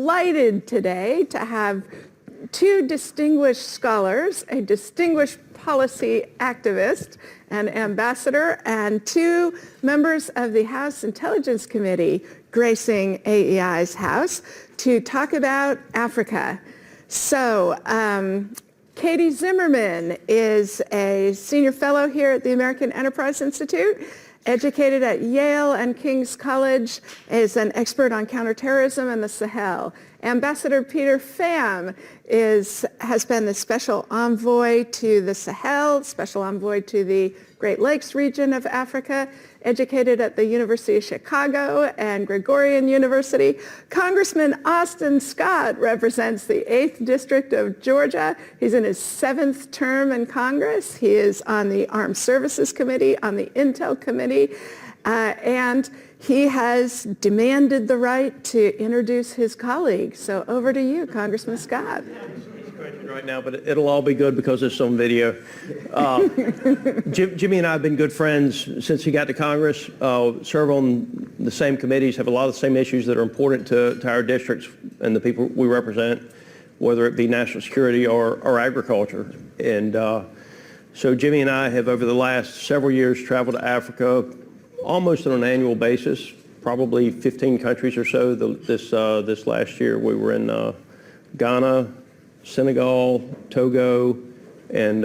delighted today to have two distinguished scholars, a distinguished policy activist and ambassador, and two members of the House Intelligence Committee gracing AEI's House to talk about Africa. So, Katie Zimmerman is a senior fellow here at the American Enterprise Institute, educated at Yale and King's College, is an expert on counterterrorism and the Sahel. Ambassador Peter Pham has been the special envoy to the Sahel, special envoy to the Great Lakes region of Africa, educated at the University of Chicago and Gregorian University. Congressman Austin Scott represents the 8th District of Georgia. He's in his 7th term in Congress. He is on the Armed Services Committee, on the Intel Committee, and he has demanded the right to introduce his colleague. So over to you, Congressman Scott. Right now, but it'll all be good because it's on video. Jimmy and I have been good friends since he got to Congress, serve on the same committees, have a lot of the same issues that are important to our districts and the people we represent, whether it be national security or agriculture. And so Jimmy and I have, over the last several years, traveled to Africa almost on an annual basis, probably 15 countries or so. This last year we were in Ghana, Senegal, Togo, and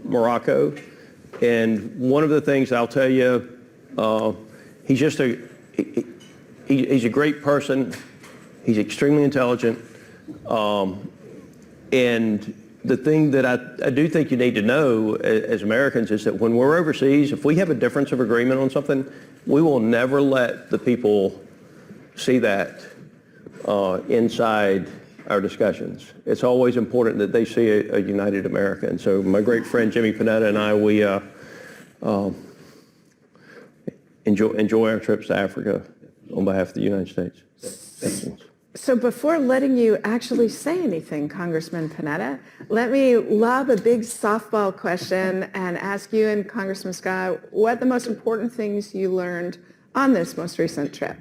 Morocco. And one of the things I'll tell you, he's just he's a great person. He's extremely intelligent. And the thing that I do think you need to know as Americans is that when we're overseas, if we have a difference of agreement on something, we will never let the people see that inside our discussions. It's always important that they see a united America. And so my great friend Jimmy Panetta and I, we enjoy our trips to Africa on behalf of the United States. So before letting you actually say anything, Congressman Panetta, let me lob a big softball question and ask you and Congressman Scott what the most important things you learned on this most recent trip.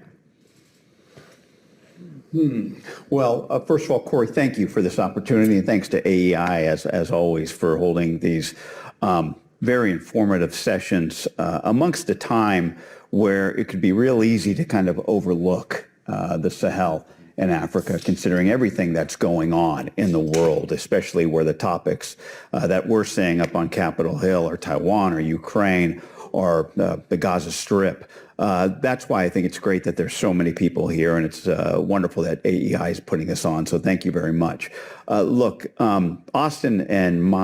Well, first of all, Corey, thank you for this opportunity, and thanks to AEI, as always, for holding these very informative sessions amongst a time where it could be real easy to kind of overlook the Sahel and Africa, considering everything that's going on in the world, especially where the topics that we're seeing up on Capitol Hill or Taiwan or Ukraine or the Gaza Strip. That's why I think it's great that there's so many people here, and it's wonderful that AEI is putting this on, so thank you very much. Look, Austin and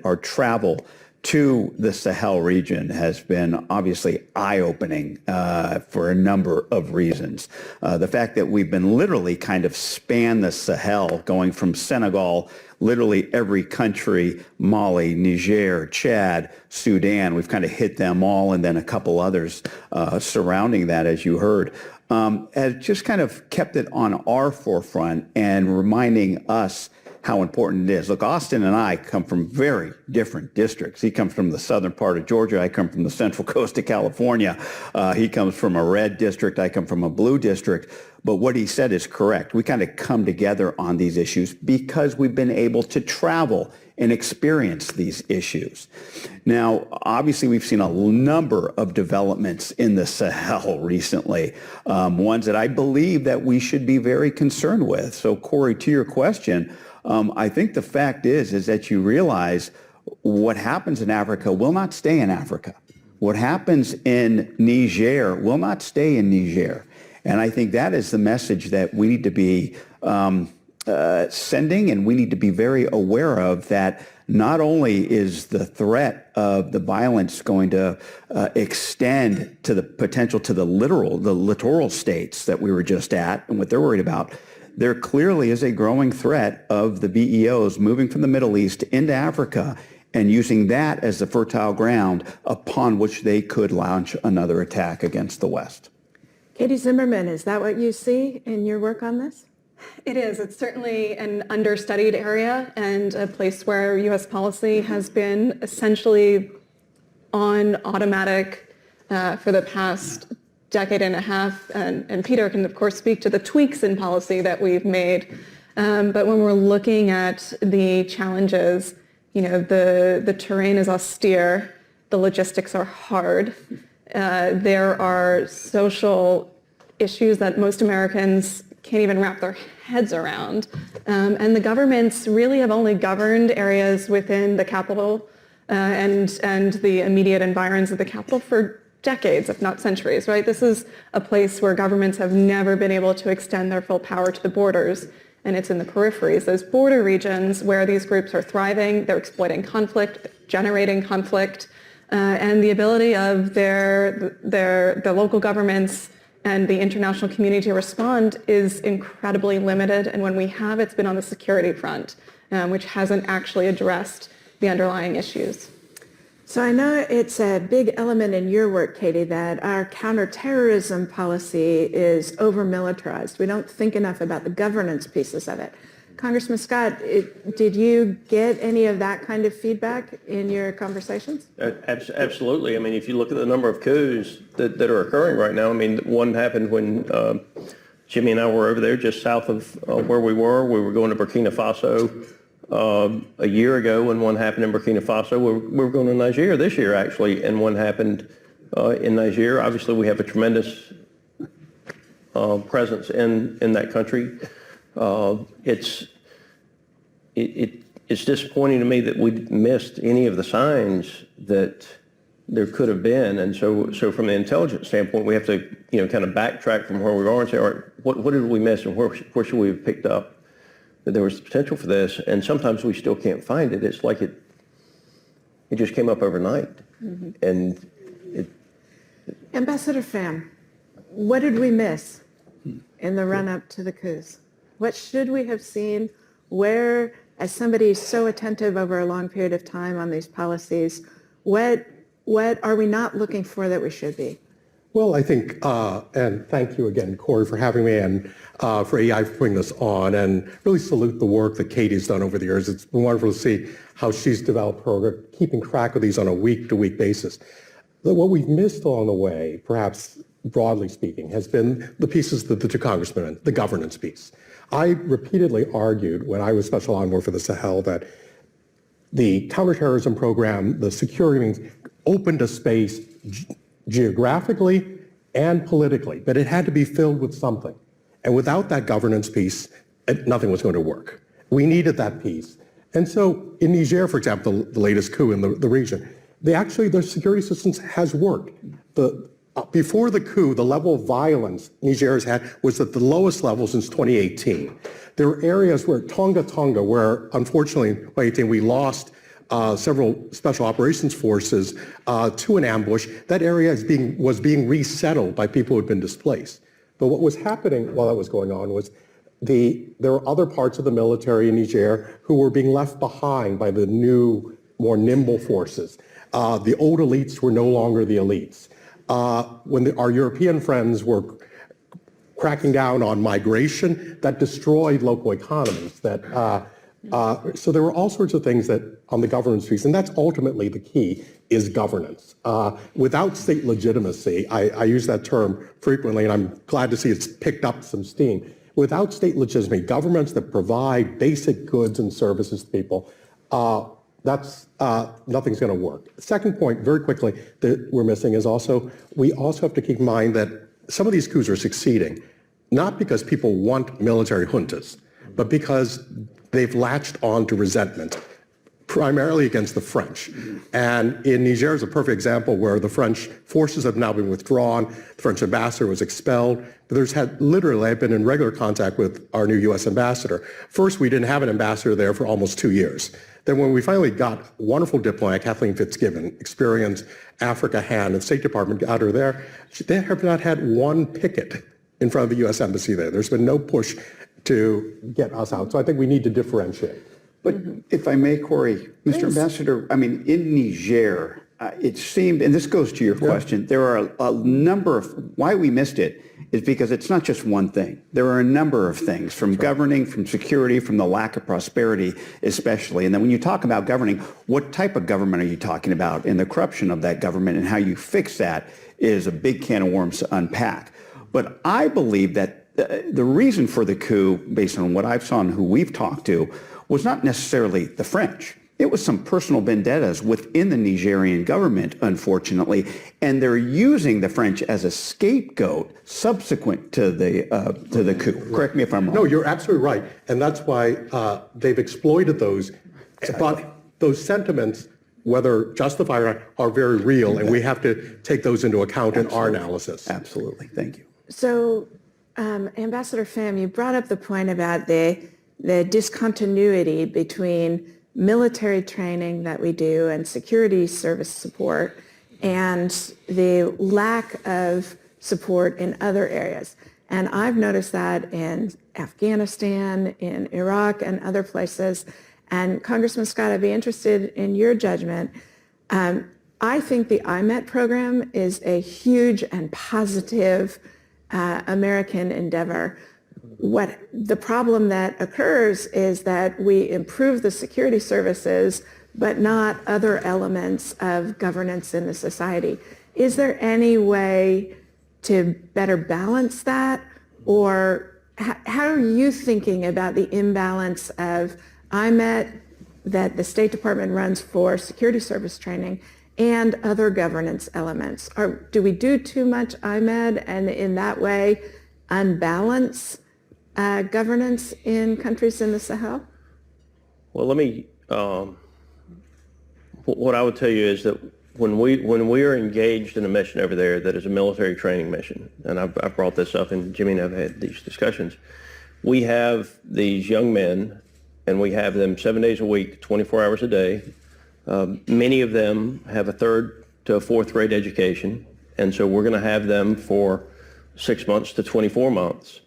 our travel to the Sahel region has been obviously eye-opening for a number of reasons. The fact that we've been literally kind of span the Sahel, going from Senegal, literally every country, Mali, Niger, Chad, Sudan, we've kind of hit them all, and then a couple others surrounding that, as you heard, has just kind of kept it on our forefront and reminding us how important it is. Look, Austin and I come from very different districts. He comes from the southern part of Georgia. I come from the central coast of California. He comes from a red district. I come from a blue district. But what he said is correct. We kind of come together on these issues because we've been able to travel and experience these issues. Now, obviously, we've seen a number of developments in the Sahel recently, ones that I believe that we should be very concerned with. So, Corey, to your question, I think the fact is that you realize what happens in Africa will not stay in Africa. What happens in Niger will not stay in Niger. And I think that is the message that we need to be sending, and we need to be very aware of, that not only is the threat of the violence going to extend to the potential to the littoral states that we were just at and what they're worried about, there clearly is a growing threat of the BEOs moving from the Middle East into Africa and using that as the fertile ground upon which they could launch another attack against the West. Katie Zimmerman, is that what you see in your work on this? It is. It's certainly an understudied area and a place where U.S. policy has been essentially on automatic for the past decade and a half, and Peter can of course speak to the tweaks in policy that we've made. But when we're looking at the challenges, the terrain is austere, the logistics are hard. There are social issues that most Americans can't even wrap their heads around. And the governments really have only governed areas within the capital and the immediate environs of the capital for decades, if not centuries, right? This is a place where governments have never been able to extend their full power to the borders, and it's in the peripheries, those border regions where these groups are thriving, they're exploiting conflict, generating conflict, and the ability of the local governments and the international community to respond is incredibly limited. And when we have, it's been on the security front, which hasn't actually addressed the underlying issues. So I know it's a big element in your work, Katie, that our counterterrorism policy is over-militarized. We don't think enough about the governance pieces of it. Congressman Scott, did you get any of that kind of feedback in your conversations? Absolutely. I mean, if you look at the number of coups that are occurring right now, I mean, one happened when Jimmy and I were over there just south of where we were. We were going to Burkina Faso a year ago, and one happened in Burkina Faso. We were going to Niger this year, actually, and one happened in Niger. Obviously, we have a tremendous presence in that country. It's disappointing to me that we missed any of the signs that there could have been, and so from the intelligence standpoint, we have to kind of backtrack from where we are and say, all right, what did we miss, and where should we have picked up that there was potential for this? And sometimes we still can't find it. It's like it just came up overnight, and Ambassador Pham, what did we miss in the run-up to the coups? What should we have seen? Where, as somebody so attentive over a long period of time on these policies, what are we not looking for that we should be? Well, I think, and thank you again, Corey, for having me, and for AEI for putting this on, and really salute the work that Katie's done over the years. It's been wonderful to see how she's developed program, keeping track of these on a week-to-week basis. What we've missed along the way, perhaps broadly speaking, has been the pieces that the two congressmen mentioned, the governance piece. I repeatedly argued when I was Special Envoy for the Sahel that the counterterrorism program, the security means, opened a space geographically and politically, but it had to be filled with something. And without that governance piece, nothing was going to work. We needed that piece. And so in Niger, for example, the latest coup in the region, the security assistance has worked. Before the coup, the level of violence Niger has had was at the lowest level since 2018. There were areas where Tonga, where unfortunately in 2018 we lost several special operations forces to an ambush. That area was being resettled by people who had been displaced. But what was happening while that was going on was there were other parts of the military in Niger who were being left behind by the new, more nimble forces. The old elites were no longer the elites. When our European friends were cracking down on migration, that destroyed local economies. So there were all sorts of things that on the governance piece, and that's ultimately the key, is governance. Without state legitimacy, I use that term frequently, and I'm glad to see it's picked up some steam. Without state legitimacy, governments that provide basic goods and services to people, nothing's going to work. Second point, very quickly, that we're missing is we also have to keep in mind that some of these coups are succeeding, not because people want military juntas, but because they've latched on to resentment, primarily against the French. And in Niger is a perfect example where the French forces have now been withdrawn, the French ambassador was expelled, but I've been in regular contact with our new U.S. ambassador. First, we didn't have an ambassador there for almost 2 years. Then when we finally got wonderful diplomat, Kathleen Fitzgibbon, experienced Africa hand, and State Department got her there, they have not had one picket in front of the U.S. Embassy there. There's been no push to get us out. So I think we need to differentiate. But if I may, Corey, Mr. Ambassador, I mean, in Niger, it seemed, and this goes to your question, there are a number of, why we missed it is because it's not just one thing. There are a number of things, from governing, from security, from the lack of prosperity especially. And then when you talk about governing, what type of government are you talking about, and the corruption of that government and how you fix that is a big can of worms to unpack. But I believe that the reason for the coup, based on what I've saw and who we've talked to, was not necessarily the French. It was some personal vendettas within the Nigerian government, unfortunately, and they're using the French as a scapegoat subsequent to the coup. Correct me if I'm wrong. No, you're absolutely right, and that's why they've exploited those. Exactly. But those sentiments, whether justified or not, are very real, and we have to take those into account in our analysis. Absolutely. Thank you. So, Ambassador Pham, you brought up the point about the discontinuity between military training that we do and security service support and the lack of support in other areas. And I've noticed that in Afghanistan, in Iraq, and other places. And Congressman Scott, I'd be interested in your judgment. I think the IMET program is a huge and positive American endeavor. What the problem that occurs is that we improve the security services, but not other elements of governance in the society. Is there any way to better balance that? Or how are you thinking about the imbalance of IMET that the State Department runs for security service training and other governance elements? Or do we do too much IMED and in that way unbalance governance in countries in the Sahel? Well, let me, what I would tell you is that when we are engaged in a mission over there that is a military training mission, and I've brought this up and Jimmy and I've had these discussions, we have these young men and we have them 7 days a week, 24 hours a day. Many of them have a 3rd to a 4th grade education, and so we're going to have them for 6 months to 24 months.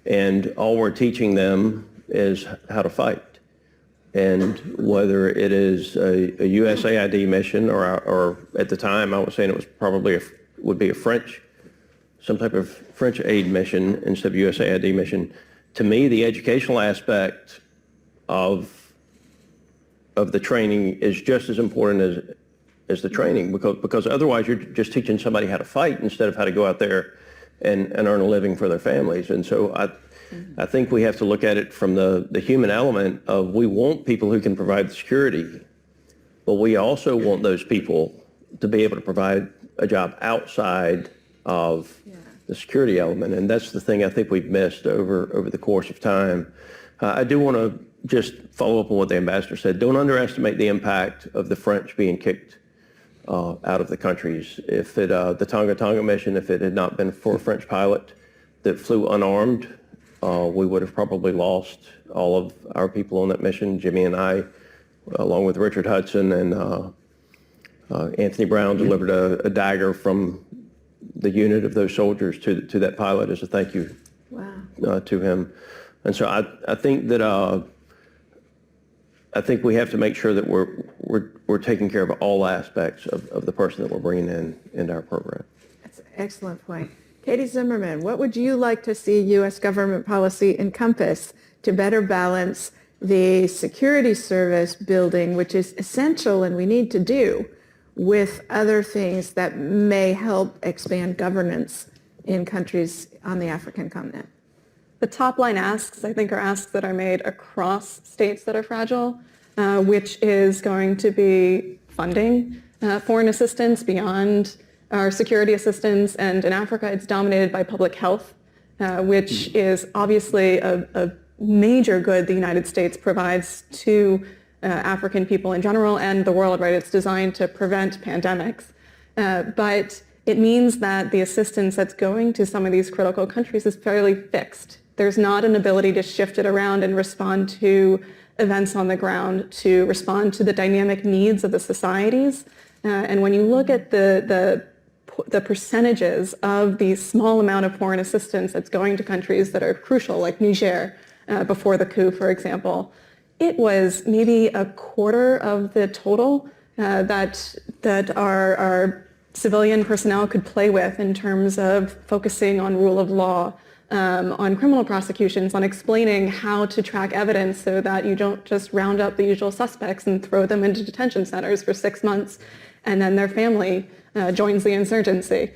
And all we're teaching them is how to fight. And whether it is a USAID mission or at the time I was saying it was probably would be some type of French aid mission instead of USAID mission, to me the educational aspect of the training is just as important as the training, because otherwise you're just teaching somebody how to fight instead of how to go out there and earn a living for their families. And so I think we have to look at it from the human element of we want people who can provide the security, but we also want those people to be able to provide a job outside of the security element. And that's the thing I think we've missed over the course of time. I do want to just follow up on what the ambassador said. Don't underestimate the impact of the French being kicked out of the countries. If the Tonga mission, if it had not been for a French pilot that flew unarmed, we would have probably lost all of our people on that mission. Jimmy and I, along with Richard Hudson and Anthony Brown, delivered a dagger from the unit of those soldiers to that pilot as a thank you to him. And so I think that I think we have to make sure that we're taking care of all aspects of the person that we're bringing into our program. That's an excellent point. Katie Zimmerman, what would you like to see U.S. government policy encompass to better balance the security service building, which is essential and we need to do, with other things that may help expand governance in countries on the African continent? The top line asks, I think, are asks that are made across states that are fragile, which is going to be funding foreign assistance beyond our security assistance. And in Africa, it's dominated by public health, which is obviously a major good the United States provides to African people in general and the world, right? It's designed to prevent pandemics. But it means that the assistance that's going to some of these critical countries is fairly fixed. There's not an ability to shift it around and respond to events on the ground, to respond to the dynamic needs of the societies. And when you look at the percentages of the small amount of foreign assistance that's going to countries that are crucial, like Niger, before the coup, for example, it was maybe a quarter of the total that our civilian personnel could play with in terms of focusing on rule of law, on criminal prosecutions, on explaining how to track evidence so that you don't just round up the usual suspects and throw them into detention centers for 6 months and then their family joins the insurgency.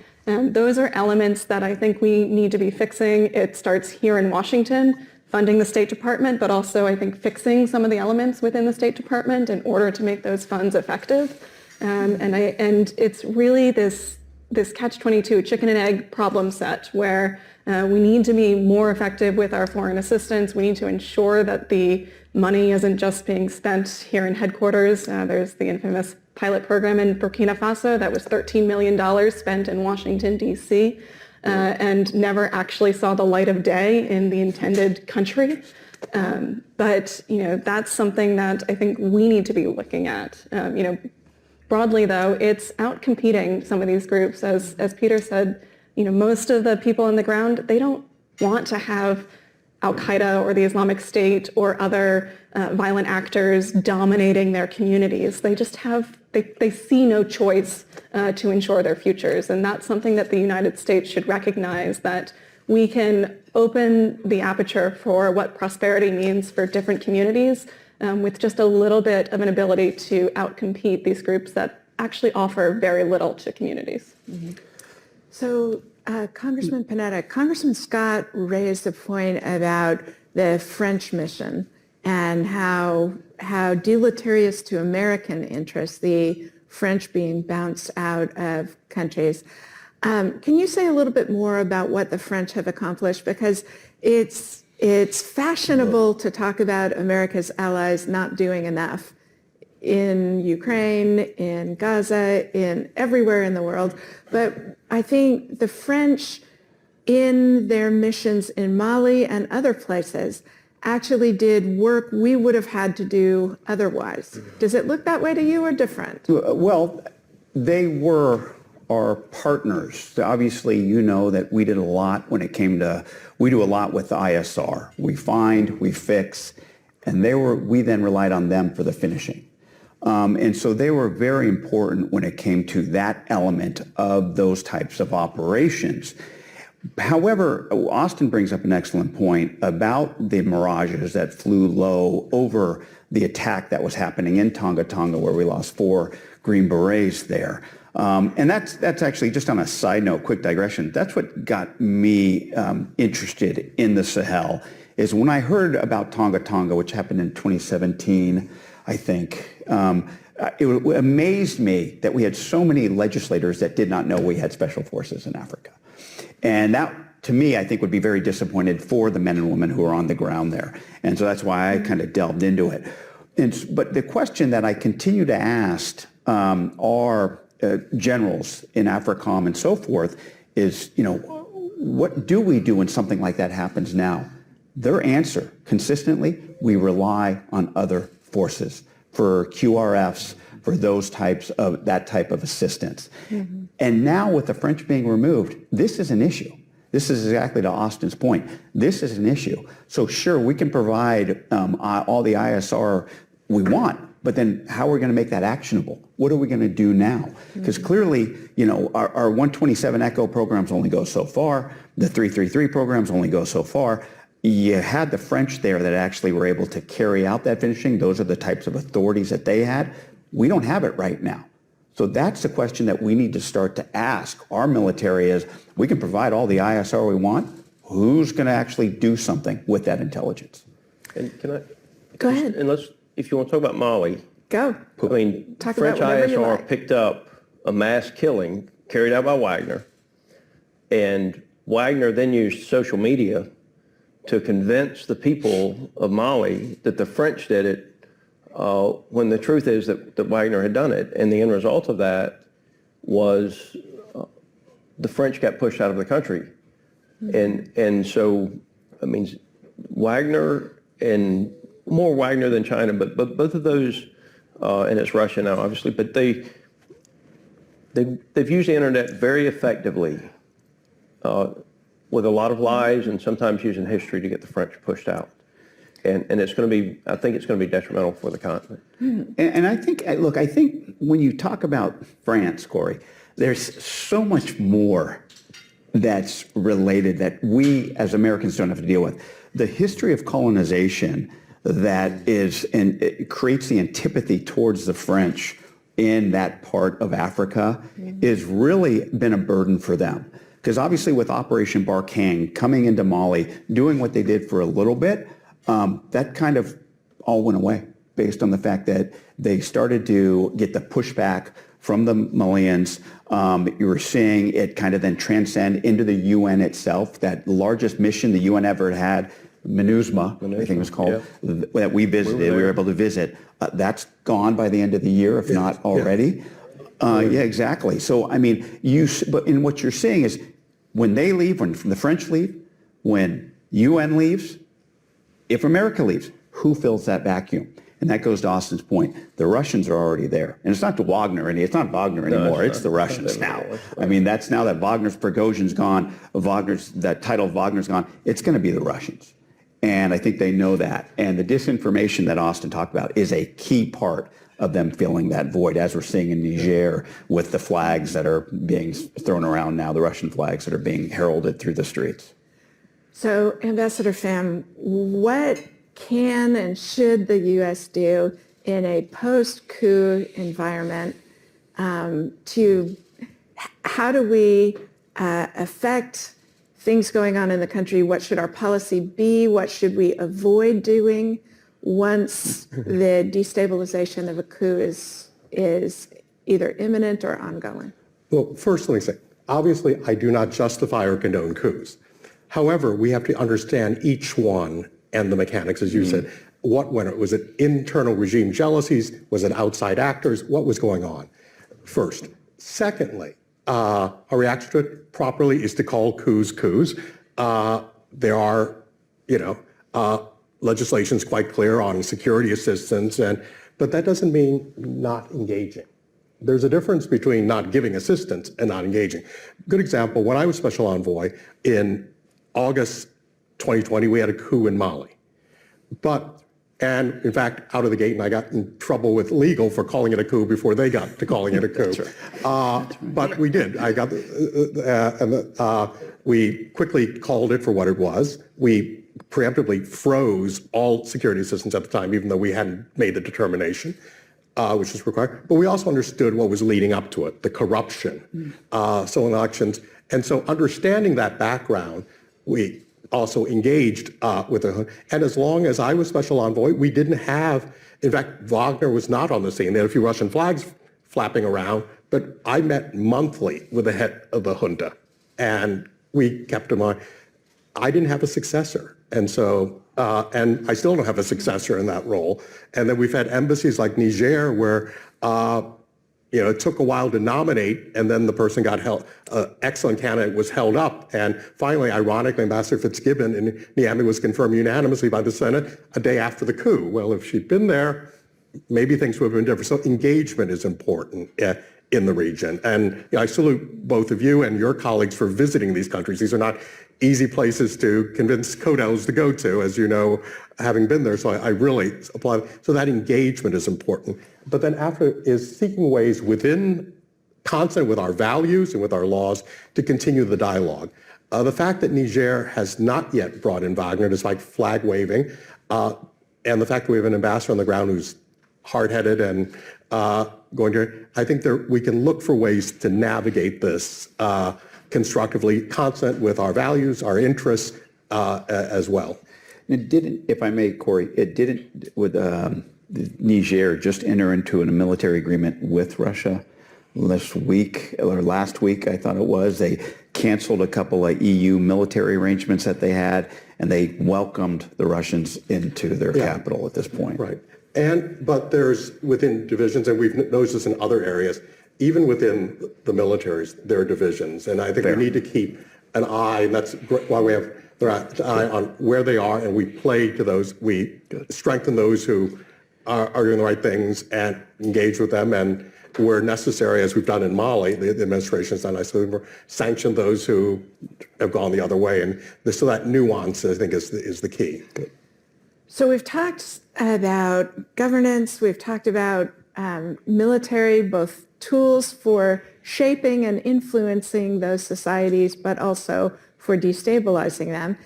Those are elements that I think we need to be fixing. It starts here in Washington, funding the State Department, but also I think fixing some of the elements within the State Department in order to make those funds effective. And it's really this catch-22 chicken and egg problem set where we need to be more effective with our foreign assistance. We need to ensure that the money isn't just being spent here in headquarters. There's the infamous pilot program in Burkina Faso that was $13 million spent in Washington, D.C., and never actually saw the light of day in the intended country. But that's something that I think we need to be looking at. Broadly, though, it's out-competing some of these groups. As Peter said, most of the people on the ground, they don't want to have Al-Qaeda or the Islamic State or other violent actors dominating their communities. They just they see no choice to ensure their futures. And that's something that the United States should recognize, that we can open the aperture for what prosperity means for different communities with just a little bit of an ability to outcompete these groups that actually offer very little to communities. Mm-hmm. So, Congressman Panetta, Congressman Scott raised the point about the French mission and how deleterious to American interests the French being bounced out of countries. Can you say a little bit more about what the French have accomplished? Because it's fashionable to talk about America's allies not doing enough in Ukraine, in Gaza, in everywhere in the world. But I think the French, in their missions in Mali and other places, actually did work we would have had to do otherwise. Does it look that way to you or different? Well, they were our partners. Obviously, you know that we did a lot when it came to, we do a lot with the ISR. We find, we fix, and we then relied on them for the finishing. And so they were very important when it came to that element of those types of operations. However, Austin brings up an excellent point about the mirages that flew low over the attack that was happening in Tonga Tonga, where we lost 4 Green Berets there. And that's actually, just on a side note, quick digression, that's what got me interested in the Sahel, is when I heard about Tonga Tonga, which happened in 2017, I think, it amazed me that we had so many legislators that did not know we had special forces in Africa. And that, to me, I think would be very disappointed for the men and women who are on the ground there. And so that's why I kind of delved into it. But the question that I continue to ask our generals in AFRICOM and so forth is, what do we do when something like that happens now? Their answer, consistently, we rely on other forces for QRFs, for that type of assistance. Mm-hmm. And now with the French being removed, this is an issue. This is exactly to Austin's point. This is an issue. So sure, we can provide all the ISR we want, but then how are we going to make that actionable? What are we going to do now? Because clearly, our 127 ECHO programs only go so far. The 333 programs only go so far. You had the French there that actually were able to carry out that finishing. Those are the types of authorities that they had. We don't have it right now. So that's the question that we need to start to ask our military is, we can provide all the ISR we want. Who's going to actually do something with that intelligence? And can I? Go ahead. And if you want to talk about Mali. Go. I mean, Talk French about whatever you ISR like. picked up a mass killing carried out by Wagner. And Wagner then used social media to convince the people of Mali that the French did it, when the truth is that Wagner had done it. And the end result of that was the French got pushed out of the country. Mm-hmm. And so, I mean, Wagner, and more Wagner than China, but both of those, and it's Russia now, obviously, but they've used the internet very effectively, with a lot of lies and sometimes using history to get the French pushed out. And it's going to be, I think it's going to be detrimental for the continent. And I think when you talk about France, Corey, there's so much more that's related that we as Americans don't have to deal with. The history of colonization that is, and it creates the antipathy towards the French in that part of Africa is really been a burden for them. Because obviously with Operation Barkhane coming into Mali, doing what they did for a little bit, that kind of all went away based on the fact that they started to get the pushback from the Malians. You were seeing it kind of then transcend into the UN itself, that largest mission the UN ever had, MINUSMA, I think it was called, that we visited, we were able to visit. That's gone by the end of the year, if not already. Yeah, exactly. So, I mean, but in what you're seeing is when they leave, when the French leave, when UN leaves, if America leaves, who fills that vacuum? And that goes to Austin's point. The Russians are already there. And it's not the Wagner, it's not Wagner anymore. It's the Russians now. I mean, that's now that Wagner's Prigozhin's gone, that title of Wagner's gone, it's going to be the Russians. And I think they know that. And the disinformation that Austin talked about is a key part of them filling that void, as we're seeing in Niger with the flags that are being thrown around now, the Russian flags that are being heralded through the streets. So, Ambassador Pham, what can and should the U.S. do in a post-coup environment how do we affect things going on in the country? What should our policy be? What should we avoid doing once the destabilization of a coup is either imminent or ongoing? Well, first let me say, obviously I do not justify or condone coups. However, we have to understand each one and the mechanics, as you said. What went? Was it internal regime jealousies? Was it outside actors? What was going on? First. Secondly, a reaction to it properly is to call coups coups. There are, legislation's quite clear on security assistance, but that doesn't mean not engaging. There's a difference between not giving assistance and not engaging. Good example, when I was special envoy in August 2020, we had a coup in Mali. And in fact, out of the gate, and I got in trouble with legal for calling it a coup before they got to calling it a coup. But we did. We quickly called it for what it was. We preemptively froze all security assistance at the time, even though we hadn't made the determination, which was required. But we also understood what was leading up to it, the corruption, stolen elections. And so understanding that background, we also engaged with the, and as long as I was special envoy, we didn't have, in fact, Wagner was not on the scene. There had a few Russian flags flapping around, but I met monthly with the head of the junta, and we kept in mind, I didn't have a successor. And so, and I still don't have a successor in that role. And then we've had embassies like Niger where, it took a while to nominate, and then the person got held, excellent candidate was held up. And finally, ironically, Ambassador Fitzgibbon in Niamey was confirmed unanimously by the Senate a day after the coup. Well, if she'd been there, maybe things would have been different. So engagement is important in the region. And I salute both of you and your colleagues for visiting these countries. These are not easy places to convince CODELs to go to, as you know, having been there. So I really applaud. So that engagement is important. But then after is seeking ways within consonant with our values and with our laws to continue the dialogue. The fact that Niger has not yet brought in Wagner, despite flag waving, and the fact that we have an ambassador on the ground who's hard-headed and going to, I think we can look for ways to navigate this constructively, consonant with our values, our interests as well. It didn't, if I may, Corey, it didn't with Niger just enter into a military agreement with Russia last week, I thought it was. They canceled a couple of EU military arrangements that they had, and they welcomed the Russians into their capital at this point. Right. But there's within divisions, and we've noticed this in other areas, even within the militaries, there are divisions. And I think we need to keep an eye, and that's why we have an eye on where they are, and we play to those. We strengthen those who are doing the right things and engage with them, and where necessary, as we've done in Mali, the administration has done, I suppose, sanction those who have gone the other way. And so that nuance, I think, is the key. So we've talked about governance, we've talked about military, both tools for shaping and influencing those societies, but also for destabilizing them.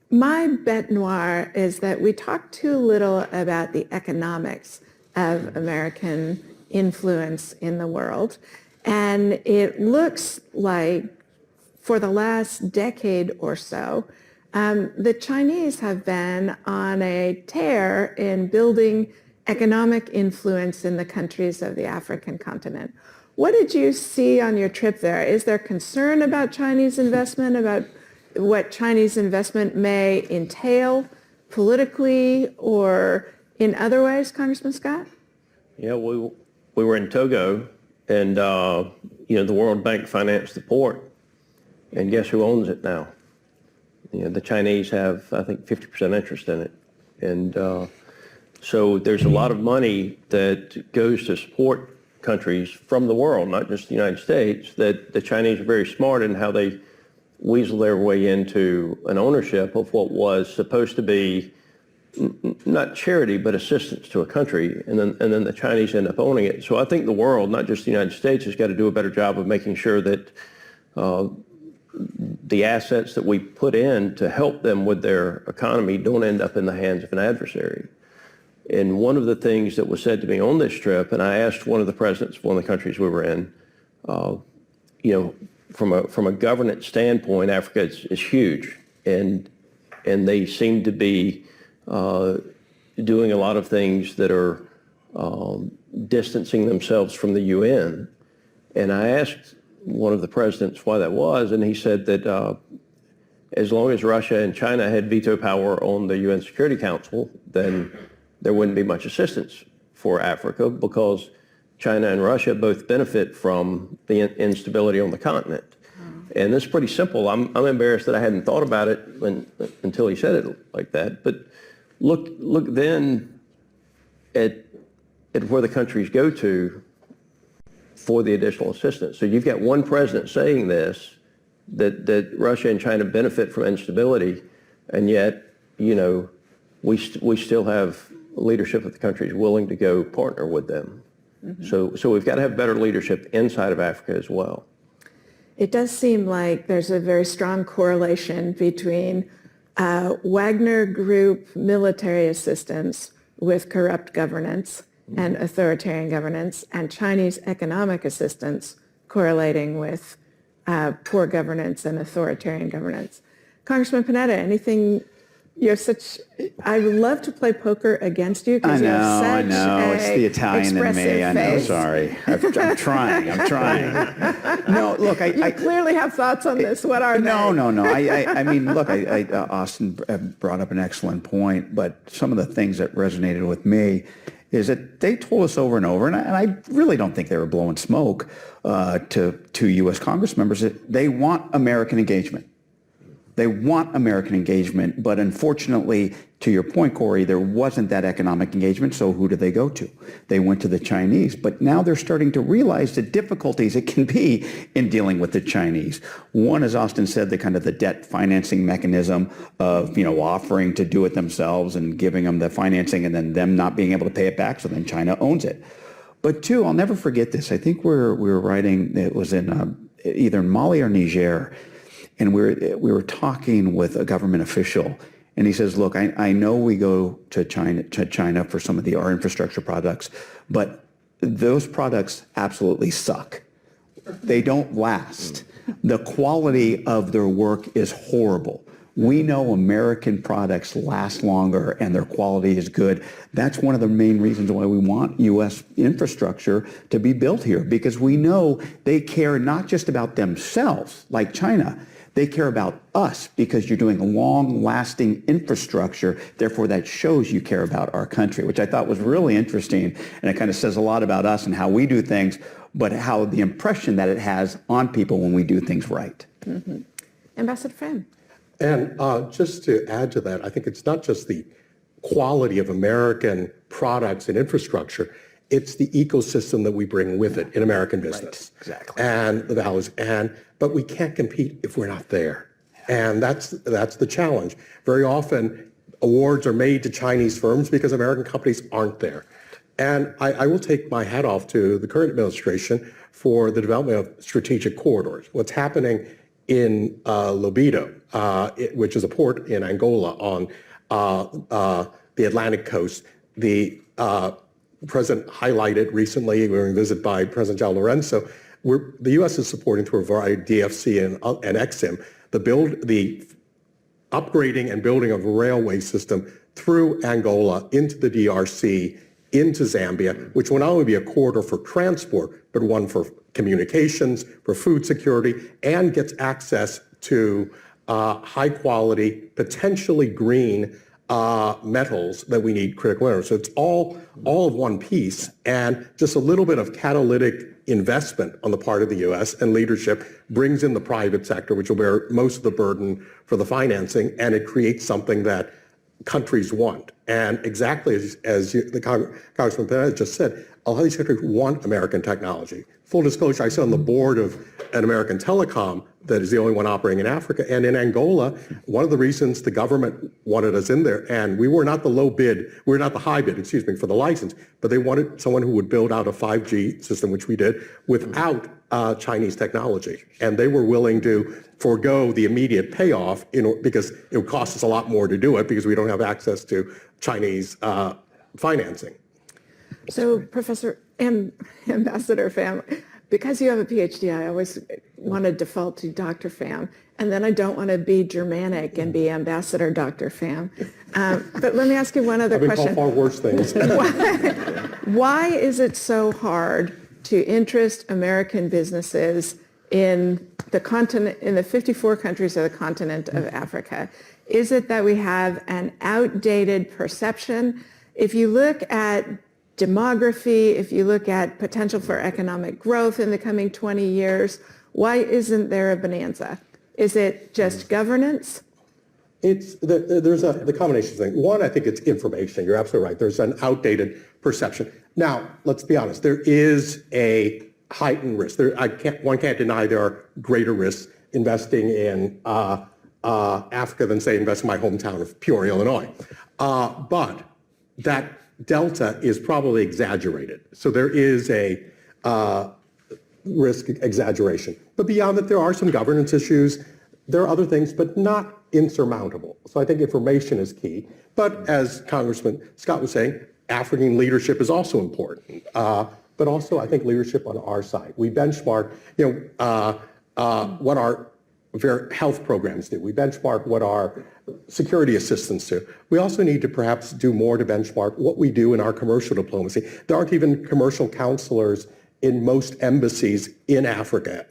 My bête noire is that we talk too little about the economics of American influence in the world. And it looks like for the last decade or so, the Chinese have been on a tear in building economic influence in the countries of the African continent. What did you see on your trip there? Is there concern about Chinese investment, about what Chinese investment may entail politically or in other ways, Congressman Scott? Yeah, we were in Togo, and the World Bank financed the port, and guess who owns it now? The Chinese have, I think, 50% interest in it, and so there's a lot of money that goes to support countries from the world, not just the United States, that the Chinese are very smart in how they weasel their way into an ownership of what was supposed to be not charity, but assistance to a country, and then the Chinese end up owning it. So I think the world, not just the United States, has got to do a better job of making sure that the assets that we put in to help them with their economy don't end up in the hands of an adversary. And one of the things that was said to me on this trip, and I asked one of the presidents of one of the countries we were in, from a governance standpoint, Africa is huge, and they seem to be doing a lot of things that are distancing themselves from the UN. And I asked one of the presidents why that was, and he said that as long as Russia and China had veto power on the UN Security Council, then there wouldn't be much assistance for Africa, because China and Russia both benefit from the instability on the continent. And it's pretty simple. I'm embarrassed that I hadn't thought about it until he said it like that. But look then at where the countries go to for the additional assistance. So you've got one president saying this, that Russia and China benefit from instability, and yet, we still have leadership of the countries willing to go partner with them. Mm-hmm. So we've got to have better leadership inside of Africa as well. It does seem like there's a very strong correlation between Wagner Group military assistance with corrupt governance and authoritarian governance, and Chinese economic assistance correlating with poor governance and authoritarian governance. Congressman Panetta, anything? I would love to play poker against you because you have such I know. It's the Italian in me. I know. Face. Sorry. I'm trying. No, look, You clearly have thoughts on this. What are they? No. I mean, look, Austin brought up an excellent point, but some of the things that resonated with me is that they told us over and over, and I really don't think they were blowing smoke to U.S. Congress members, that they want American engagement. They want American engagement, but unfortunately, to your point, Corey, there wasn't that economic engagement, so who did they go to? They went to the Chinese, but now they're starting to realize the difficulties it can be in dealing with the Chinese. One, as Austin said, the debt financing mechanism of, offering to do it themselves and giving them the financing and then them not being able to pay it back, so then China owns it. But two, I'll never forget this. I think we were writing, it was in either Mali or Niger, and we were talking with a government official, and he says, "Look, I know we go to China for some of our infrastructure products, but those products absolutely suck. They don't last. The quality of their work is horrible. We know American products last longer and their quality is good. That's one of the main reasons why we want U.S. infrastructure to be built here, because we know they care not just about themselves, like China. They care about us because you're doing long-lasting infrastructure. Therefore, that shows you care about our country," which I thought was really interesting. And it kind of says a lot about us and how we do things, but how the impression that it has on people when we do things right. Mm-hmm. Ambassador Friend. And just to add to that, I think it's not just the quality of American products and infrastructure, it's the ecosystem that we bring with it in American business. Right, exactly. And the values. But we can't compete if we're not there. And that's the challenge. Very often, awards are made to Chinese firms because American companies aren't there. And I will take my hat off to the current administration for the development of strategic corridors. What's happening in Lobito, which is a port in Angola on the Atlantic coast, the the President highlighted recently, we were visited by President João Lourenço, the U.S. is supporting through a variety of DFC and EXIM, the upgrading and building of a railway system through Angola into the DRC, into Zambia, which will not only be a corridor for transport, but one for communications, for food security, and gets access to high quality, potentially green metals that we need critical minerals. So it's all of one piece, and just a little bit of catalytic investment on the part of the U.S. and leadership brings in the private sector, which will bear most of the burden for the financing, and it creates something that countries want. And exactly as Congressman Pineda just said, a lot of these countries want American technology. Full disclosure, I sit on the board of an American telecom that is the only one operating in Africa. And in Angola, one of the reasons the government wanted us in there, and we were not the low bid, we were not the high bid, excuse me, for the license, but they wanted someone who would build out a 5G system, which we did, without Chinese technology. And they were willing to forego the immediate payoff because it would cost us a lot more to do it because we don't have access to Chinese financing. So, Professor Ambassador Pham, because you have a PhD, I always want to default to Dr. Pham, and then I don't want to be Germanic and be Ambassador Dr. Pham. But let me ask you one other question. I've been called far worse things. Why is it so hard to interest American businesses in the continent, in the 54 countries of the continent of Africa? Is it that we have an outdated perception? If you look at demography, if you look at potential for economic growth in the coming 20 years, why isn't there a bonanza? Is it just governance? There's the combination thing. One, I think it's information. You're absolutely right. There's an outdated perception. Now, let's be honest. There is a heightened risk. One can't deny there are greater risks investing in Africa than, say, investing in my hometown of Peoria, Illinois. But that delta is probably exaggerated. So there is a risk exaggeration. But beyond that, there are some governance issues. There are other things, but not insurmountable. So I think information is key. But as Congressman Scott was saying, African leadership is also important. But also, I think leadership on our side. We benchmark, what our health programs do. We benchmark what our security assistance do. We also need to perhaps do more to benchmark what we do in our commercial diplomacy. There aren't even commercial counselors in most embassies in Africa.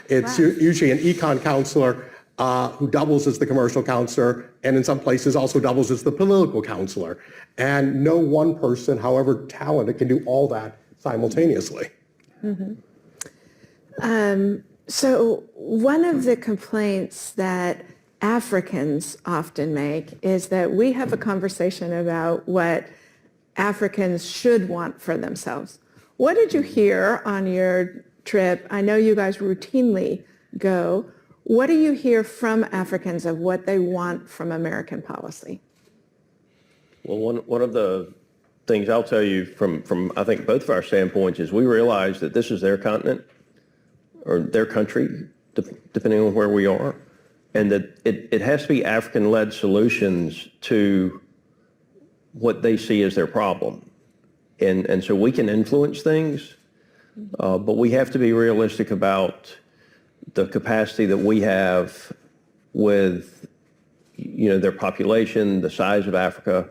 It's usually an econ counselor who doubles as the commercial counselor, and in some places also doubles as the political counselor. And no one person, however talented, can do all that simultaneously. Mm-hmm. So one of the complaints that Africans often make is that we have a conversation about what Africans should want for themselves. What did you hear on your trip? I know you guys routinely go. What do you hear from Africans of what they want from American policy? Well, one of the things I'll tell you from I think both of our standpoints is we realize that this is their continent or their country, depending on where we are, and that it has to be African-led solutions to what they see as their problem. And so we can influence things, but we have to be realistic about the capacity that we have with, their population, the size of Africa.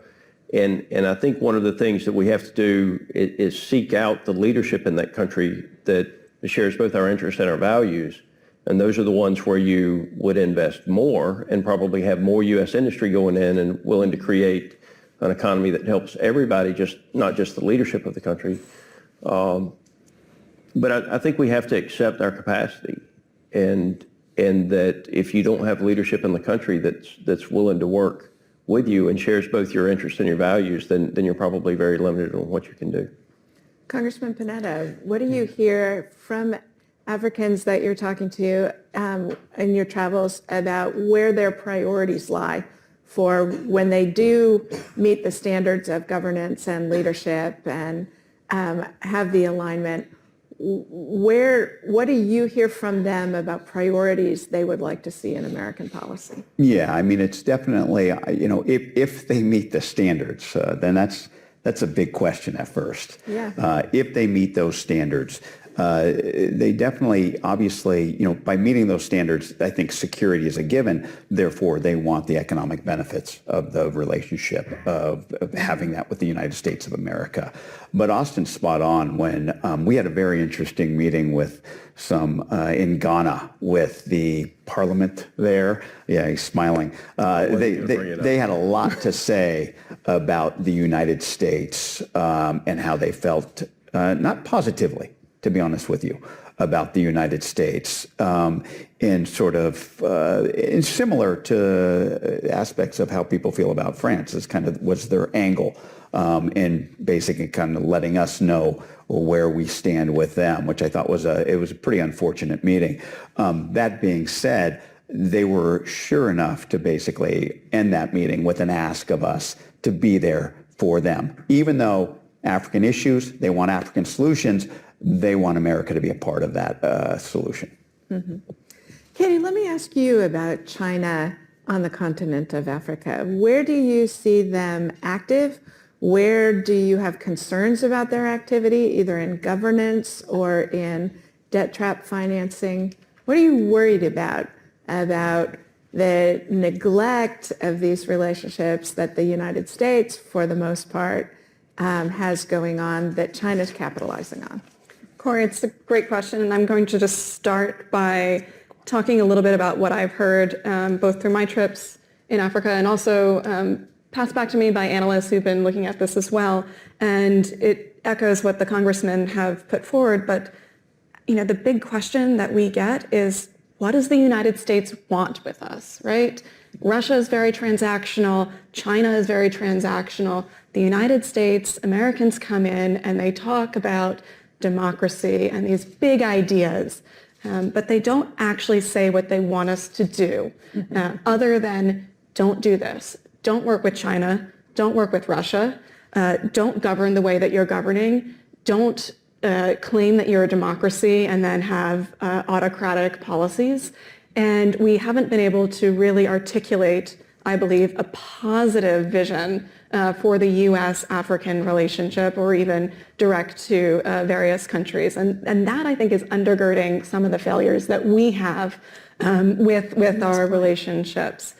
And I think one of the things that we have to do is seek out the leadership in that country that shares both our interests and our values. And those are the ones where you would invest more and probably have more U.S. industry going in and willing to create an economy that helps everybody, not just the leadership of the country. But I think we have to accept our capacity and that if you don't have leadership in the country that's willing to work with you and shares both your interests and your values, then you're probably very limited on what you can do. Congressman Pineda, what do you hear from Africans that you're talking to in your travels about where their priorities lie for when they do meet the standards of governance and leadership and have the alignment? What do you hear from them about priorities they would like to see in American policy? Yeah, I mean, it's definitely, if they meet the standards, then That's a big question at first. Yeah. If they meet those standards, they definitely, obviously, by meeting those standards, I think security is a given. Therefore, they want the economic benefits of the relationship of having that with the United States of America. But Austin's spot on when we had a very interesting meeting with some in Ghana with the parliament there. Yeah, he's smiling. They had a lot to say about the United States and how they felt, not positively, to be honest with you, about the United States in sort of in similar to aspects of how people feel about France. Is kind of was their angle in basically kind of letting us know where we stand with them, which I thought was a pretty unfortunate meeting. That being said, they were sure enough to basically end that meeting with an ask of us to be there for them, even though African issues, they want African solutions. They want America to be a part of that solution. Mm-hmm. Katie, let me ask you about China on the continent of Africa. Where do you see them active? Where do you have concerns about their activity, either in governance or in debt trap financing? What are you worried about the neglect of these relationships that the United States, for the most part, has going on that China's capitalizing on? Corey, it's a great question, and I'm going to just start by talking a little bit about what I've heard both through my trips in Africa and also passed back to me by analysts who've been looking at this as well. And it echoes what the congressmen have put forward. But the big question that we get is, what does the United States want with us, right? Russia is very transactional. China is very transactional. The United States, Americans come in and they talk about democracy and these big ideas, but they don't actually say what they want us to do, other than don't do this. Don't work with China. Don't work with Russia. Don't govern the way that you're governing. Don't claim that you're a democracy and then have autocratic policies. And we haven't been able to really articulate, I believe, a positive vision for the U.S.-African relationship or even direct to various countries. And that, I think, is undergirding some of the failures that we have with our relationships.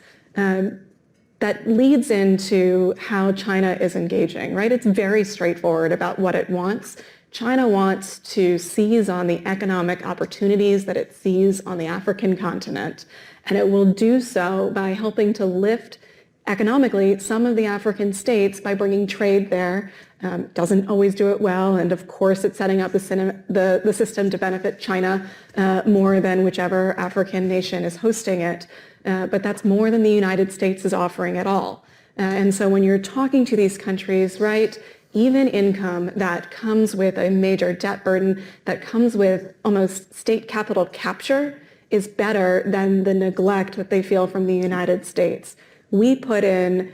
That leads into how China is engaging, right? It's very straightforward about what it wants. China wants to seize on the economic opportunities that it sees on the African continent, and it will do so by helping to lift economically some of the African states by bringing trade there. Doesn't always do it well, and of course it's setting up the system to benefit China more than whichever African nation is hosting it. But that's more than the United States is offering at all. And so when you're talking to these countries, right, even income that comes with a major debt burden, that comes with almost state capital capture, is better than the neglect that they feel from the United States. We put in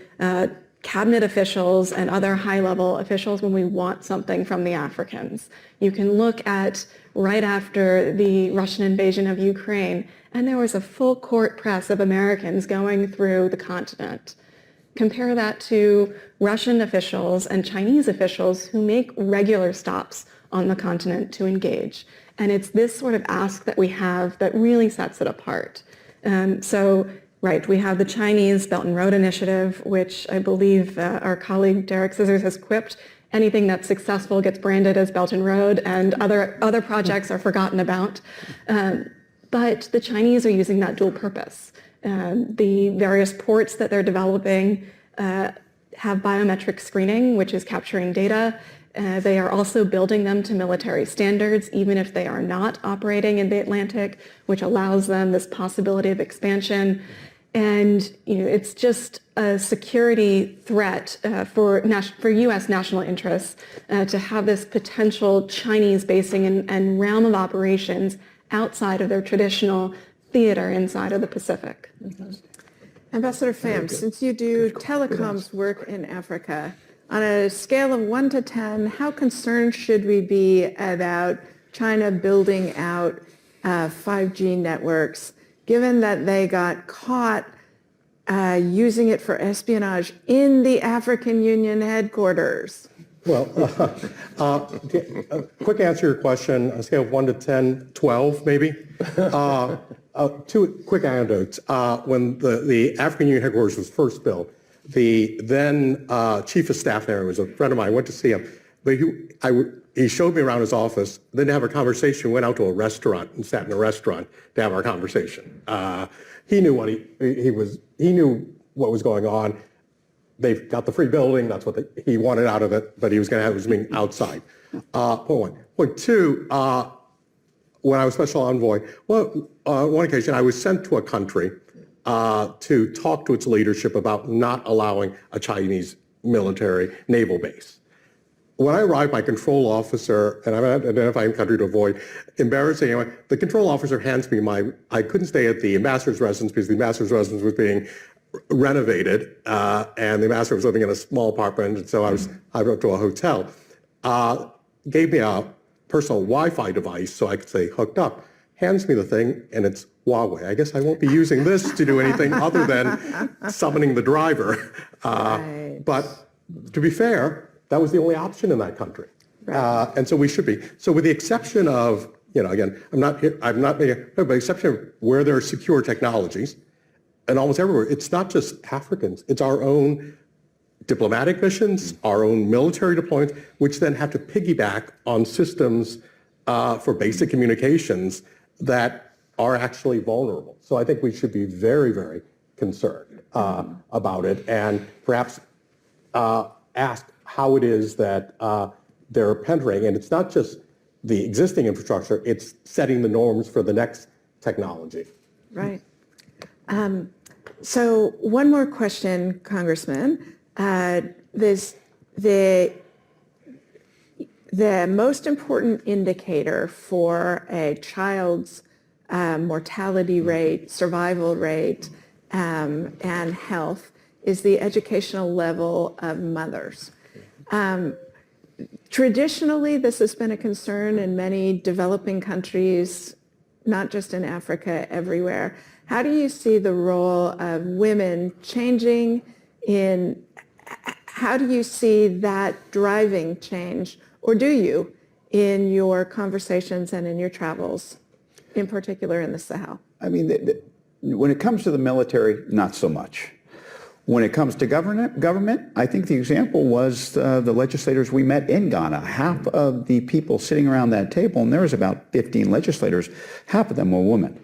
cabinet officials and other high-level officials when we want something from the Africans. You can look at right after the Russian invasion of Ukraine, and there was a full court press of Americans going through the continent. Compare that to Russian officials and Chinese officials who make regular stops on the continent to engage. And it's this sort of ask that we have that really sets it apart. Right, we have the Chinese Belt and Road Initiative, which I believe our colleague Derek Scissors has quipped, anything that's successful gets branded as Belt and Road, and other projects are forgotten about. But the Chinese are using that dual purpose. The various ports that they're developing have biometric screening, which is capturing data. They are also building them to military standards, even if they are not operating in the Atlantic, which allows them this possibility of expansion. And it's just a security threat for U.S. national interests to have this potential Chinese basing and realm of operations outside of their traditional theater inside of the Pacific. Mm-hmm. Ambassador Pham, since you do telecoms work in Africa, on a scale of 1 to 10, how concerned should we be about China building out 5G networks, given that they got caught using it for espionage in the African Union headquarters? Well, quick answer to your question, on a scale of 1 to 10, 12 maybe. Two quick anecdotes. When the African Union headquarters was first built, the then chief of staff there was a friend of mine. I went to see him, but he showed me around his office. Then to have a conversation, went out to a restaurant and sat in a restaurant to have our conversation. He knew what he knew what was going on. They've got the free building. That's what he wanted out of it, but he was going to have his meeting outside. Point one. Point two, when I was special envoy, on one occasion I was sent to a country to talk to its leadership about not allowing a Chinese military naval base. When I arrived, my control officer, and I'm identifying the country to avoid embarrassing anyone, the control officer hands me I couldn't stay at the ambassador's residence because the ambassador's residence was being renovated, and the ambassador was living in a small apartment, and so I went to a hotel. Gave me a personal Wi-Fi device so I could stay hooked up. Hands me the thing, and it's Huawei. I guess I won't be using this to do anything other than summoning the driver. Right. But to be fair, that was the only option in that country, Right. and so we should be. So with the exception of, again, I'm not making, but the exception of where there are secure technologies. And almost everywhere, it's not just Africans, it's our own diplomatic missions, our own military deployments, which then have to piggyback on systems for basic communications that are actually vulnerable. So I think we should be very, very concerned about it, and perhaps ask how it is that they're penetrating. And it's not just the existing infrastructure, it's setting the norms for the next technology. Right. So one more question, Congressman. The most important indicator for a child's mortality rate, survival rate, and health is the educational level of mothers. Traditionally, this has been a concern in many developing countries, not just in Africa, everywhere. How do you see the role of women changing how do you see that driving change, or do you, in your conversations and in your travels, in particular in the Sahel? I mean, when it comes to the military, not so much. When it comes to government, I think the example was the legislators we met in Ghana. Half of the people sitting around that table, and there was about 15 legislators, half of them were women.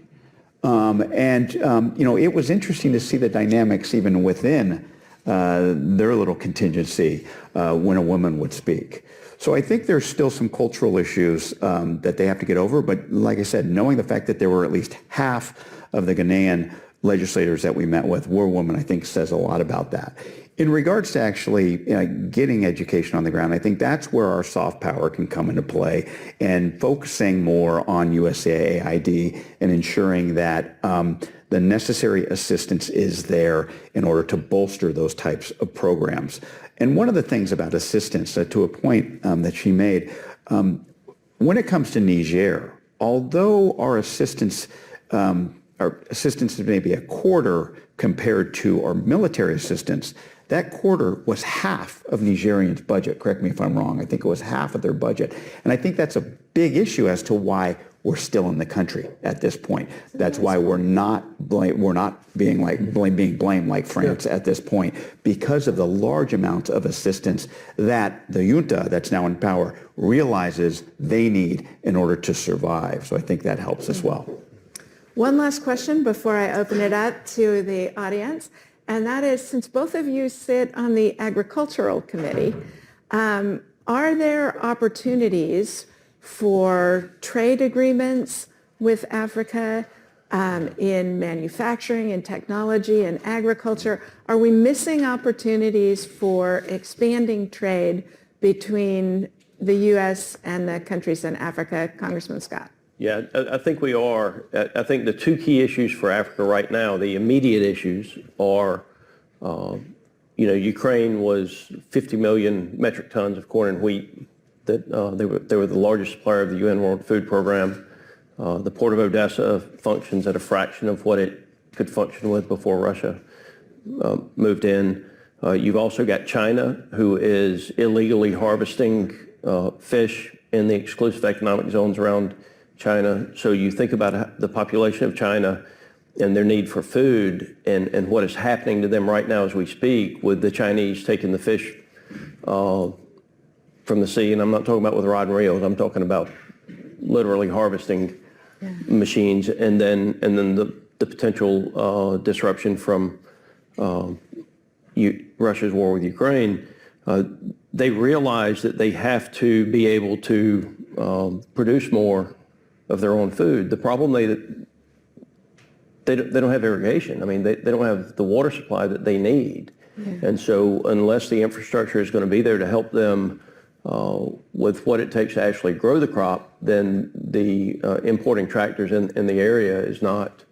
It was interesting to see the dynamics even within their little contingency when a woman would speak. So I think there's still some cultural issues that they have to get over. But like I said, knowing the fact that there were at least half of the Ghanaian legislators that we met with were women, I think says a lot about that. In regards to actually getting education on the ground, I think that's where our soft power can come into play, and focusing more on USAID and ensuring that the necessary assistance is there in order to bolster those types of programs. And one of the things about assistance, to a point that she made, when it comes to Niger, although our assistance is maybe a quarter compared to our military assistance, that quarter was half of Nigerians' budget. Correct me if I'm wrong. I think it was half of their budget. And I think that's a big issue as to why we're still in the country at this point. That's why we're not being blamed like France at this point, because of the large amounts of assistance that the junta that's now in power realizes they need in order to survive. So I think that helps as well. One last question before I open it up to the audience, and that is, since both of you sit on the Agricultural Committee, are there opportunities for trade agreements with Africa in manufacturing and technology and agriculture? Are we missing opportunities for expanding trade between the U.S. and the countries in Africa? Congressman Scott. Yeah, I think we are. I think the two key issues for Africa right now, the immediate issues are, Ukraine was 50 million metric tons of corn and wheat. That they were the largest supplier of the UN World Food Program. The port of Odessa functions at a fraction of what it could function with before Russia. moved in. You've also got China, who is illegally harvesting fish in the exclusive economic zones around China. So you think about the population of China and their need for food and what is happening to them right now as we speak with the Chinese taking the fish from the sea. And I'm not talking about with rod and reels. I'm talking about literally harvesting machines, and then the potential disruption from Russia's war with Ukraine. They realize that they have to be able to produce more of their own food. The problem they don't have irrigation. I mean, they don't have the water supply that they need. And so unless the infrastructure is going to be there to help them with what it takes to actually grow the crop, then the importing tractors in the area is not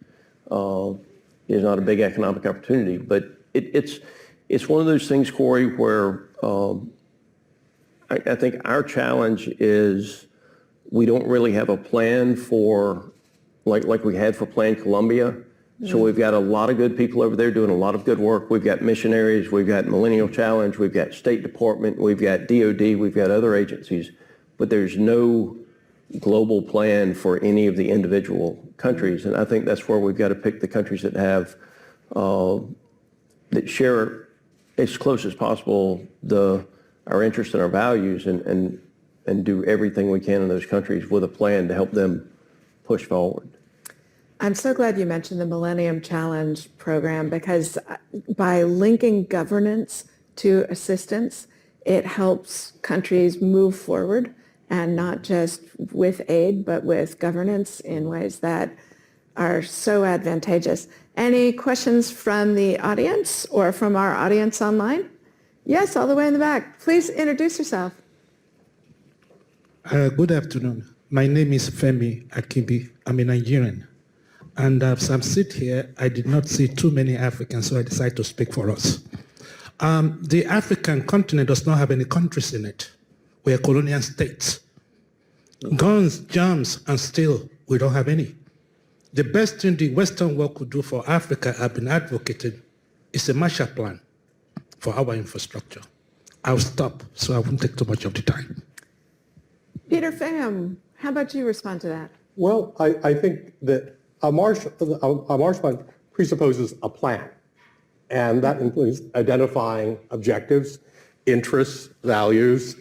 a big economic opportunity. But it's one of those things, Corey, where I think our challenge is we don't really have a plan for like we had for Plan Colombia. So we've got a lot of good people over there doing a lot of good work. We've got missionaries, we've got Millennial Challenge, we've got State Department, we've got DOD, we've got other agencies, but there's no global plan for any of the individual countries. And I think that's where we've got to pick the countries that have, that share as close as possible our interests and our values and do everything we can in those countries with a plan to help them push forward. I'm so glad you mentioned the Millennium Challenge program, because by linking governance to assistance, it helps countries move forward, and not just with aid, but with governance in ways that are so advantageous. Any questions from the audience or from our audience online? Yes, all the way in the back. Please introduce yourself. Good afternoon. My name is Femi Akibi. I'm a Nigerian. And as I'm sitting here, I did not see too many Africans, so I decided to speak for us. The African continent does not have any countries in it. We are colonial states. Guns, germs, and steel, we don't have any. The best thing the Western world could do for Africa, I've been advocating, is a Marshall Plan for our infrastructure. I'll stop, so I won't take too much of the time. Peter Pham, how about you respond to that? Well, I think that a Marshall Plan presupposes a plan, and that includes identifying objectives, interests, values,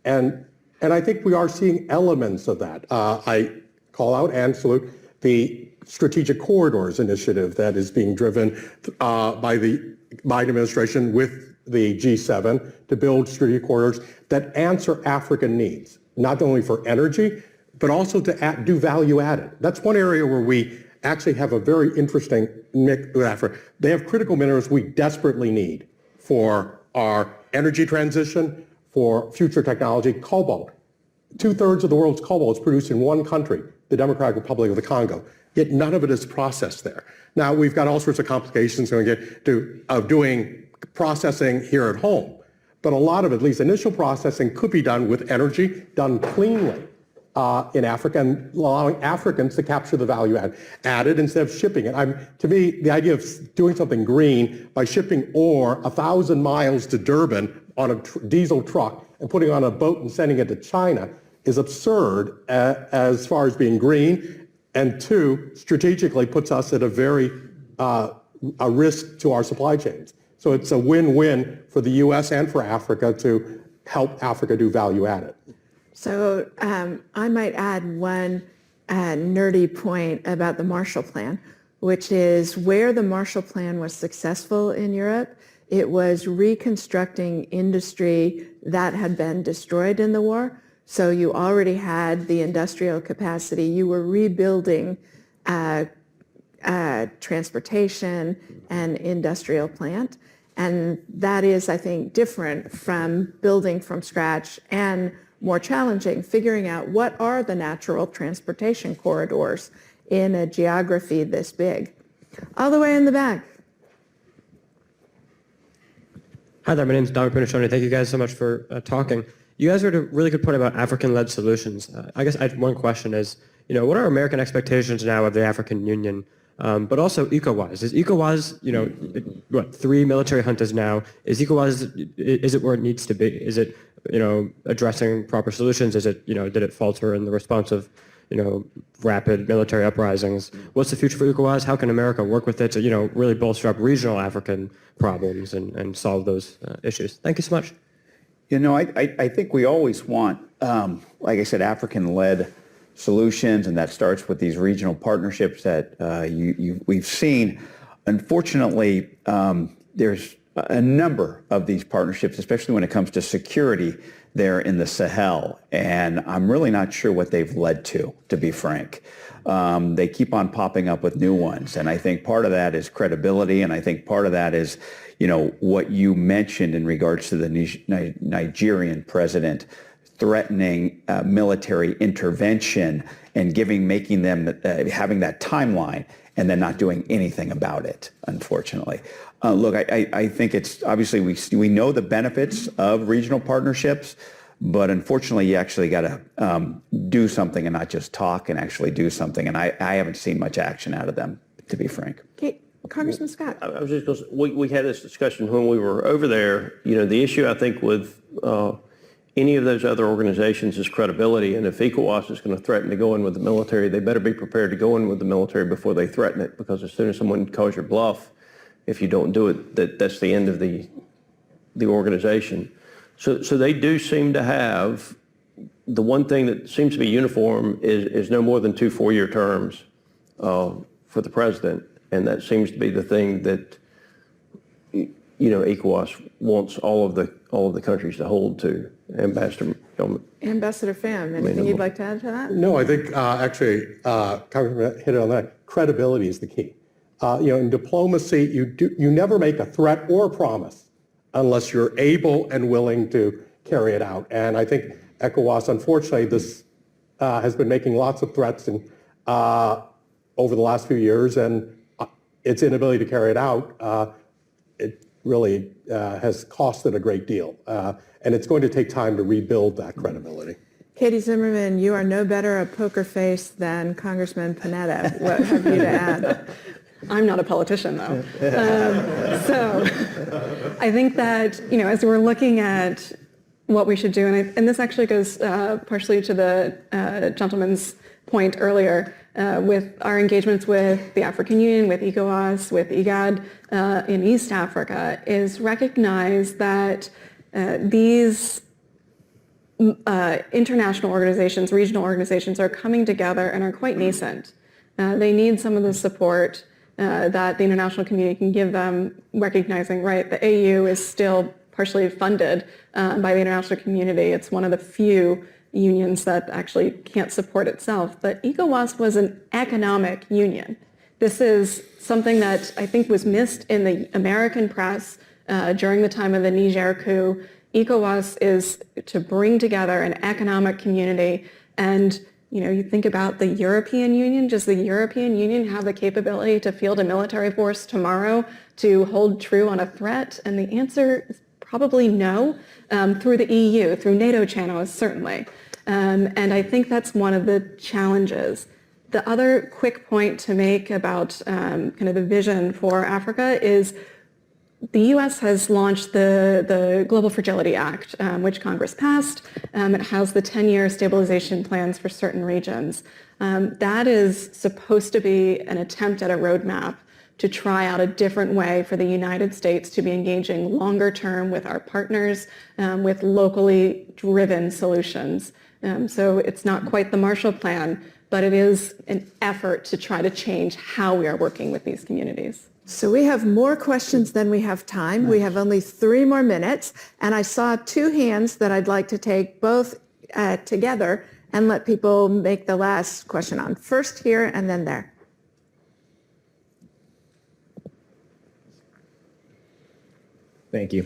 and I think we are seeing elements of that. I call out and salute the Strategic Corridors initiative that is being driven by the Biden administration with the G7 to build strategic corridors that answer African needs, not only for energy, but also to do value added. That's one area where we actually have a very interesting mix with Africa. They have critical minerals we desperately need for our energy transition, for future technology. Cobalt. 2/3 of the world's cobalt is produced in one country, the Democratic Republic of the Congo, yet none of it is processed there. Now, we've got all sorts of complications of doing processing here at home, but a lot of it, at least initial processing, could be done with energy, done cleanly in Africa, and allowing Africans to capture the value added instead of shipping it. To me, the idea of doing something green by shipping ore 1,000 miles to Durban on a diesel truck and putting it on a boat and sending it to China is absurd as far as being green, and two, strategically puts us at a risk to our supply chains. So it's a win-win for the U.S. and for Africa to help Africa do value added. So I might add one nerdy point about the Marshall Plan, which is where the Marshall Plan was successful in Europe, it was reconstructing industry that had been destroyed in the war. So you already had the industrial capacity. You were rebuilding transportation and industrial plant. And that is, I think, different from building from scratch and more challenging, figuring out what are the natural transportation corridors in a geography this big. All the way in the back. Hi there, my name is Dami Punishoni. Thank you guys so much for talking. You guys made a really good point about African-led solutions. I guess one question is, what are American expectations now of the African Union but also ECOWAS. Is ECOWAS, what, 3 military juntas now? Is ECOWAS, is it where it needs to be? Is it, addressing proper solutions? Is it, did it falter in the response of, rapid military uprisings? What's the future for ECOWAS? How can America work with it to, really bolster up regional African problems and solve those issues? Thank you so much. I think we always want, like I said, African-led solutions, and that starts with these regional partnerships that we've seen. Unfortunately, there's a number of these partnerships, especially when it comes to security there in the Sahel, and I'm really not sure what they've led to be frank. They keep on popping up with new ones, and I think part of that is credibility, and I think part of that is, what you mentioned in regards to the Nigerian president threatening military intervention and making them having that timeline and then not doing anything about it, unfortunately. Look, I think it's obviously we know the benefits of regional partnerships, but unfortunately you actually got to do something and not just talk, and actually do something. And I haven't seen much action out of them, to be frank. Okay, Congressman Scott. I was just going to say, we had this discussion when we were over there. The issue I think with any of those other organizations is credibility. And if ECOWAS is going to threaten to go in with the military, they better be prepared to go in with the military before they threaten it, because as soon as someone calls your bluff, if you don't do it, that's the end of the organization. So they do seem to have, the one thing that seems to be uniform is no more than 2 4-year terms for the president. And that seems to be the thing that, ECOWAS wants all of the countries to hold to. Ambassador Pham, anything you'd like to add to that? No, I think actually, Congressman hit it on that. Credibility is the key. In diplomacy, you never make a threat or a promise unless you're able and willing to carry it out. And I think ECOWAS, unfortunately, this has been making lots of threats over the last few years, and its inability to carry it out, it really has costed a great deal. And it's going to take time to rebuild that credibility. Katie Zimmerman, you are no better a poker face than Congressman Panetta. What have you to add? I'm not a politician, though. So I think that, as we're looking at what we should do, and this actually goes partially to the gentleman's point earlier, with our engagements with the African Union, with ECOWAS, with IGAD in East Africa, is recognize that these international organizations, regional organizations, are coming together and are quite nascent. They need some of the support that the international community can give them, recognizing, right, the AU is still partially funded by the international community. It's one of the few unions that actually can't support itself. But ECOWAS was an economic union. This is something that I think was missed in the American press during the time of the Niger coup. ECOWAS is to bring together an economic community. And you think about the European Union. Does the European Union have the capability to field a military force tomorrow to hold true on a threat? And the answer is probably no, through the EU, through NATO channels, certainly. And I think that's one of the challenges. The other quick point to make about kind of the vision for Africa is the U.S. has launched the Global Fragility Act, which Congress passed. It has the 10-year stabilization plans for certain regions. That is supposed to be an attempt at a roadmap to try out a different way for the United States to be engaging longer term with our partners, with locally driven solutions. So it's not quite the Marshall Plan, but it is an effort to try to change how we are working with these communities. So we have more questions than we have time. We have only 3 more minutes, and I saw 2 hands that I'd like to take both together and let people make the last question on. First here and then there. Thank you.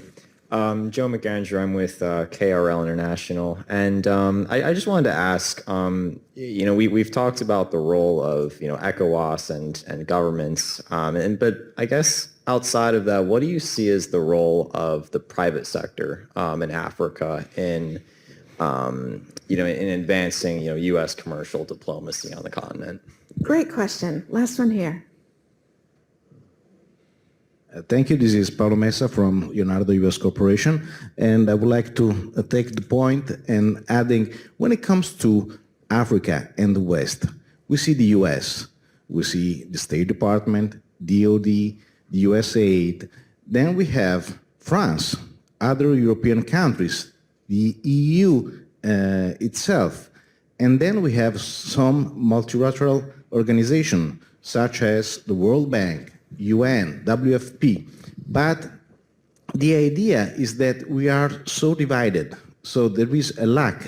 Joe McAndrew, I'm with KRL International, and I just wanted to ask, we've talked about the role of, ECOWAS and governments, but I guess outside of that, what do you see as the role of the private sector in Africa in advancing, U.S. commercial diplomacy on the continent? Great question. Last one here. Thank you. This is Paulo Mesa from Leonardo U.S. Corporation, and I would like to take the point and adding, when it comes to Africa and the West, we see the U.S., we see the State Department, DOD, the USAID, then we have France, other European countries, the EU itself, and then we have some multilateral organizations such as the World Bank, UN, WFP. But the idea is that we are so divided, so there is a lack,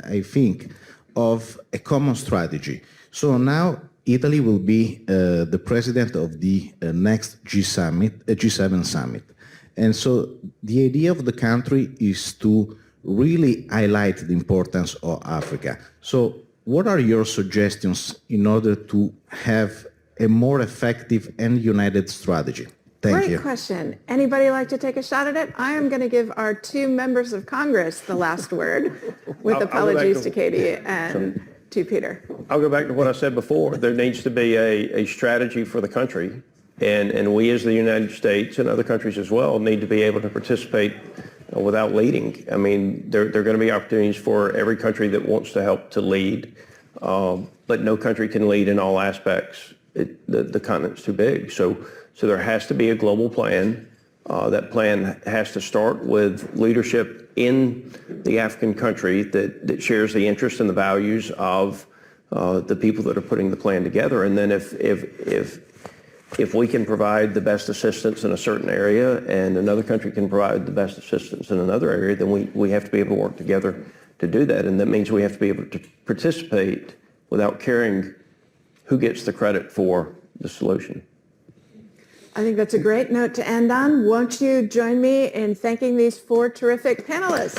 I think, of a common strategy. So now Italy will be the president of the next G7 summit. And so the idea of the country is to really highlight the importance of Africa. So what are your suggestions in order to have a more effective and united strategy? Thank you. Great question. Anybody like to take a shot at it? I am going to give our two members of Congress the last word with apologies to Katie and to Peter. I'll go back to what I said before. There needs to be a strategy for the country, and we as the United States and other countries as well need to be able to participate without leading. I mean, there are going to be opportunities for every country that wants to help to lead, but no country can lead in all aspects. The continent's too big. So there has to be a global plan. That plan has to start with leadership in the African country that shares the interests and the values of the people that are putting the plan together. And then if we can provide the best assistance in a certain area and another country can provide the best assistance in another area, then we have to be able to work together to do that. And that means we have to be able to participate without caring who gets the credit for the solution. I think that's a great note to end on. Won't you join me in thanking these four terrific panelists?